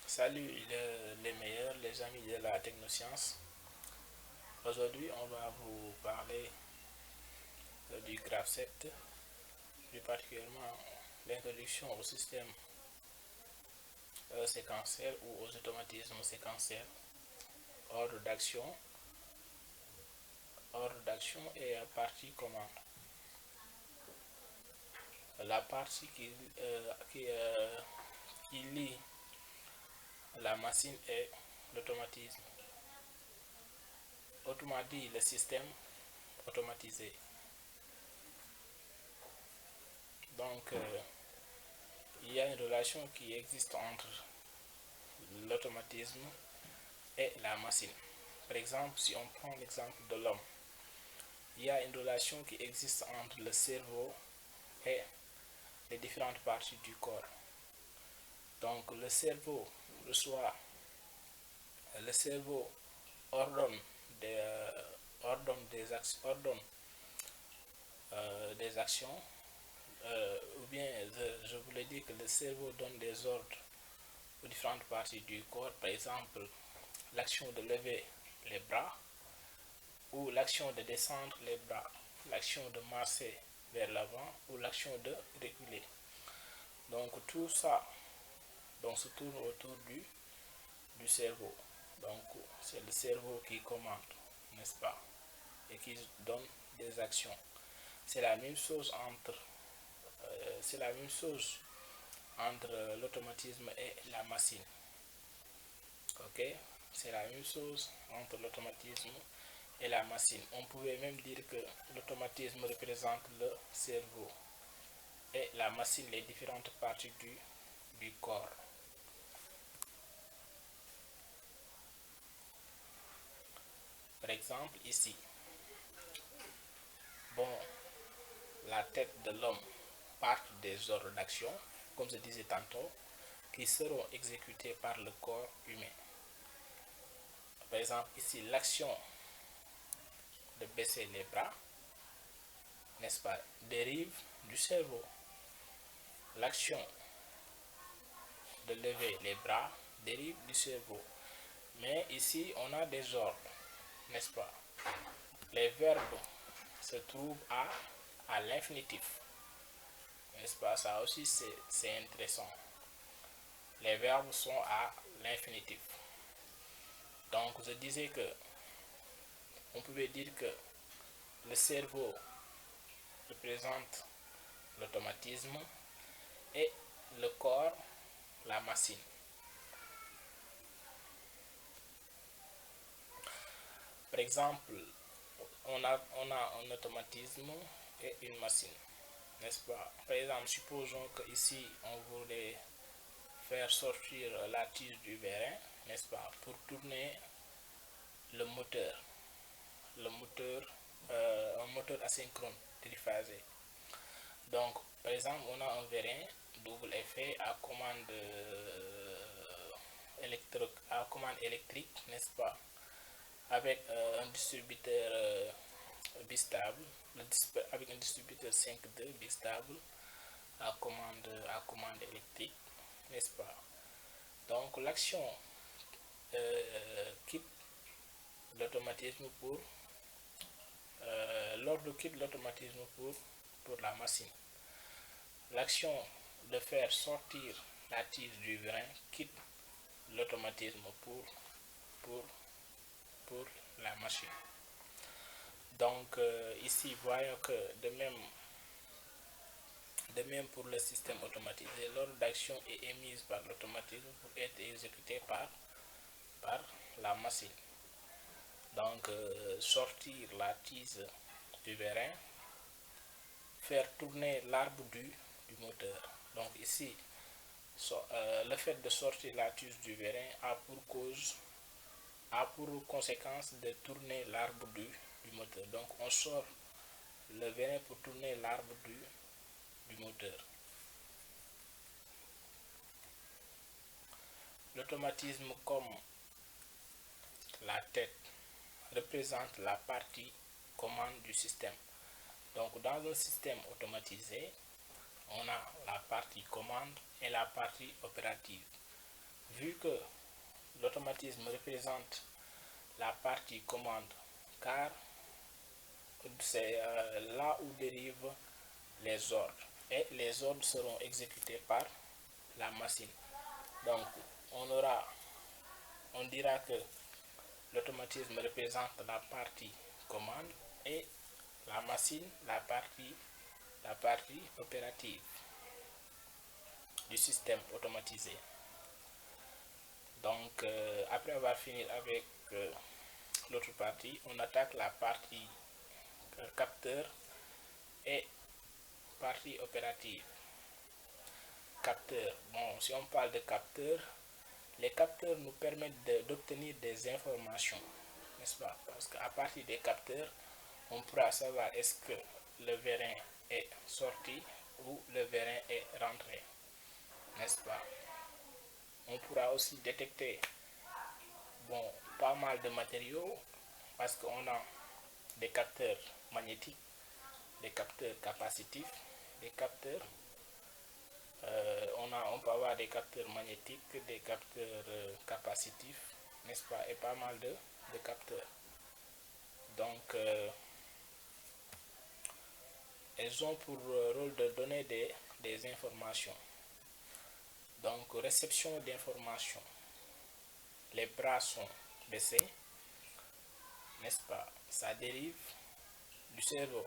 Salut les meilleurs, les amis de la technoscience. Aujourd'hui, on va vous parler du graphe 7, plus particulièrement l'introduction au système séquentiel ou aux automatismes séquentiels, ordre d'action et partie commande. La partie qui lie la machine est l'automatisme. Autrement dit, le système automatisé. Donc, il y a une relation qui existe entre l'automatisme et la machine. Par exemple, si on prend l'exemple de l'homme, il y a une relation qui existe entre le cerveau et les différentes parties du corps. Donc, le cerveau ordonne des actions, ou bien je voulais dire que le cerveau donne des ordres aux différentes parties du corps, par exemple l'action de lever les bras ou l'action de descendre les bras, l'action de marcher vers l'avant ou l'action de reculer. Donc tout ça se tourne autour du cerveau. Donc c'est le cerveau qui commande, n'est-ce pas, et qui donne des actions. C'est la même chose entre l'automatisme et la machine. Ok, c'est la même chose entre l'automatisme et la machine. On pouvait même dire que l'automatisme représente le cerveau et la machine les différentes parties du corps. Par exemple, ici, la tête de l'homme part des ordres d'action, comme je disais tantôt, qui seront exécutés par le corps humain. Par exemple, ici, l'action de baisser les bras, n'est-ce pas, dérive du cerveau. L'action de lever les bras dérive du cerveau. Mais ici, on a des ordres, n'est-ce pas? Les verbes se trouvent à l'infinitif, n'est-ce pas? Ça aussi, c'est intéressant. Les verbes sont à l'infinitif. Donc, je disais que on pouvait dire que le cerveau représente l'automatisme et le corps, la machine. Par exemple, on a un automatisme et une machine, n'est-ce pas? Par exemple, supposons que ici on voulait faire sortir la tige du vérin, n'est-ce pas, pour tourner le moteur, un moteur asynchrone triphasé. Donc, par exemple, on a un vérin double effet à commande électrique, n'est-ce pas, avec un distributeur bistable, avec un distributeur 5.2 bistable à commande électrique, n'est-ce pas? Donc l'action quitte l'automatisme pour l'ordre quitte l'automatisme pour la machine. L'action de faire sortir la tige du vérin quitte l'automatisme pour la machine. Donc ici, voyons que de même pour le système automatisé, l'ordre d'action est émise par l'automatisme pour être exécuté par la machine. Donc sortir la tige du vérin, faire tourner l'arbre du moteur. Donc ici, le fait de sortir la tige du vérin a pour conséquence de tourner l'arbre du moteur. Donc on sort le vérin pour tourner l'arbre du moteur. L'automatisme, comme la tête, représente la partie commande du système. Donc dans un système automatisé, on a la partie commande et la partie opérative. vu que l'automatisme représente la partie commande, car c'est là où dérivent les ordres, et les ordres seront exécutés par la machine. Donc on dira que l'automatisme représente la partie commande et la machine la partie opérative du système automatisé. Donc après avoir fini avec l'autre partie, on attaque la partie capteur et partie opérative. Capteur, bon, si on parle de capteur, les capteurs nous permettent d'obtenir des informations, n'est-ce pas? Parce qu'à partir des capteurs, on pourra savoir est-ce que le vérin est sorti ou le vérin est rentré, n'est-ce pas? On pourra aussi détecter, bon, pas mal de matériaux, parce qu'on a des capteurs magnétiques, des capteurs capacitifs, des capteurs, on peut avoir des capteurs magnétiques, des capteurs capacitifs, n'est-ce pas, et pas mal de capteurs. Donc, elles ont pour rôle de donner des informations. Donc, réception d'informations. Les bras sont baissés, n'est-ce pas? Ça dérive du cerveau.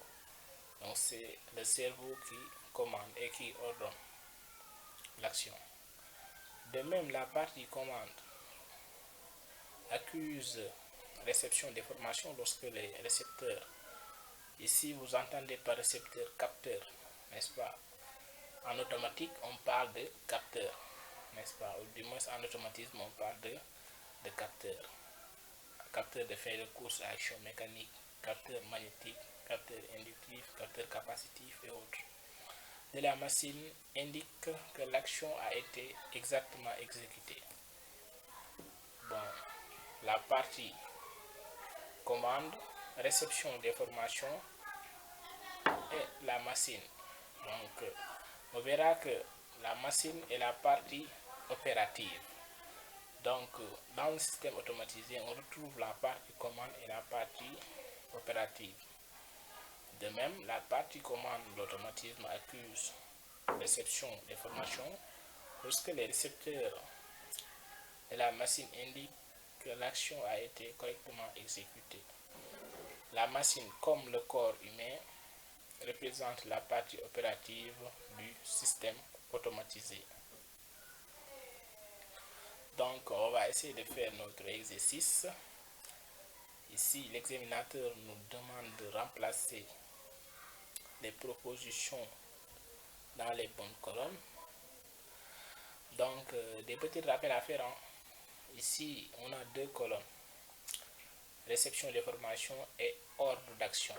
Donc, c'est le cerveau qui commande et qui ordonne l'action. De même, la partie commande accuse réception d'informations lorsque les récepteurs, ici vous entendez par récepteur capteur, n'est-ce pas? En automatique, on parle de capteur, n'est-ce pas? Ou du moins en automatisme, on parle de capteur. Capteur de fait de course à action mécanique, capteur magnétique, capteur inductif, capteur capacitif et autres. De la machine indique que l'action a été exactement exécutée. Bon, la partie commande, réception d'informations et la machine. Donc, on verra que la machine est la partie opérative. Donc, dans le système automatisé, on retrouve la partie commande et la partie opérative. De même, la partie commande de l'automatisme accuse réception d'informations lorsque les récepteurs de la machine indiquent que l'action a été correctement exécutée. La machine, comme le corps humain, représente la partie opérative du système automatisé. Donc, on va essayer de faire notre exercice. Ici, l'examinateur nous demande de remplacer les propositions dans les bonnes colonnes. Donc, des petits rappels à faire. Ici, on a deux colonnes. Réception d'informations et ordre d'action.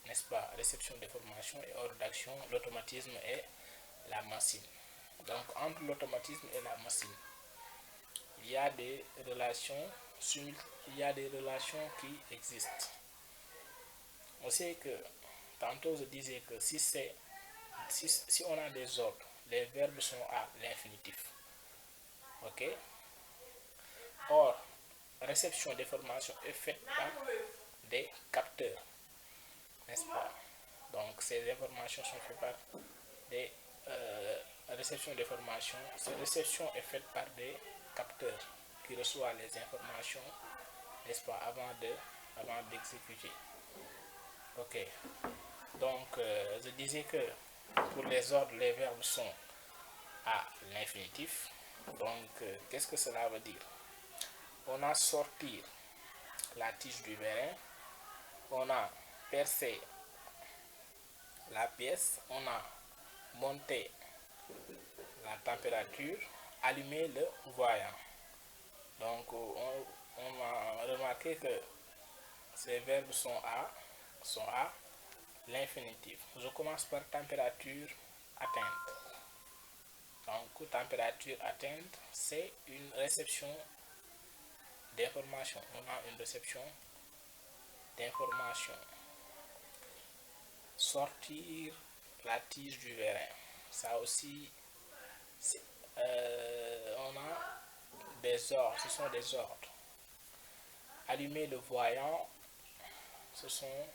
N'est-ce pas? Réception d'informations et ordre d'action, l'automatisme et la machine. Donc, entre l'automatisme et la machine, il y a des relations qui existent. On sait que, tantôt je disais que si on a des ordres, les verbes sont à l'infinitif. Ok? Or, réception d'informations est faite par des capteurs, n'est-ce pas? Donc, ces informations sont faites par des réceptions d'informations. Cette réception est faite par des capteurs qui reçoivent les informations, n'est-ce pas, avant d'exécuter. Ok. Donc, je disais que pour les ordres, les verbes sont à l'infinitif. Donc, qu'est-ce que cela veut dire? On a sorti la tige du vérin, on a percé la pièce, on a monté la température, allumé le voyant. Donc, on a remarqué que ces verbes sont à l'infinitif. Je commence par température atteinte. Donc, température atteinte, c'est une réception d'information. On a une réception d'information. Sortir la tige du vérin. Ça aussi, on a des ordres, ce sont des ordres. Allumer le voyant, ce sont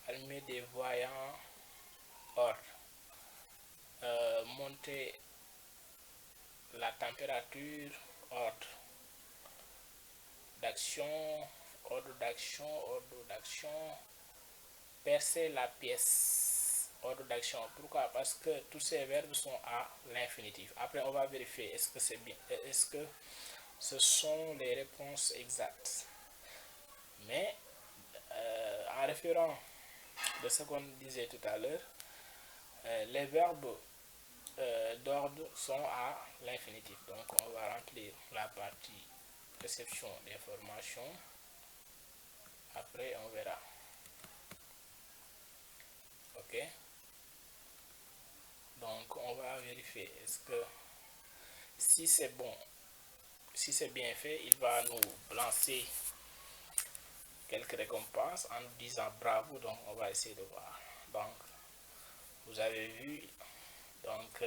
allumer des voyants ordre. Monter la température, ordre d'action, ordre d'action, ordre d'action. Percer la pièce, ordre d'action. Pourquoi? Parce que tous ces verbes sont à l'infinitif. Après, on va vérifier est-ce que c'est bien, est-ce que ce sont les réponses exactes. Mais en référant de ce qu'on disait tout à l'heure, les verbes d'ordre sont à l'infinitif. Donc on va remplir la partie réception d'informations. Après on verra. Ok. Donc on va vérifier est-ce que si c'est bon, si c'est bien fait, il va nous lancer quelques récompenses en nous disant bravo. Donc on va essayer de voir. Donc vous avez vu, donc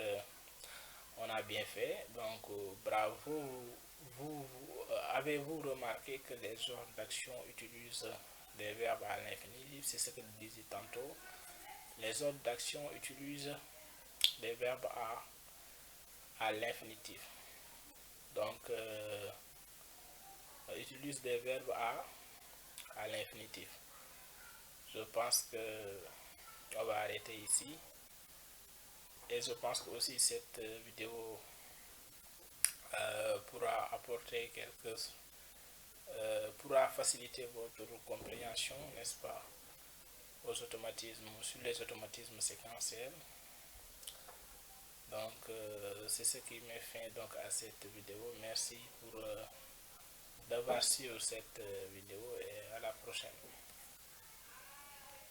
on a bien fait. Donc bravo. Avez-vous remarqué que les ordres d'action utilisent des verbes à l'infinitif? C'est ce que je disais tantôt. Les ordres d'action utilisent des verbes à l'infinitif. Donc utilise des verbes à l'infinitif. Je pense que on va arrêter ici. Et je pense que aussi cette vidéo pourra apporter pourra faciliter votre compréhension, n'est-ce pas, aux automatismes, sur les automatismes séquentiels. Donc c'est ce qui met fin donc à cette vidéo. Merci pour d'avoir suivi cette vidéo et à la prochaine.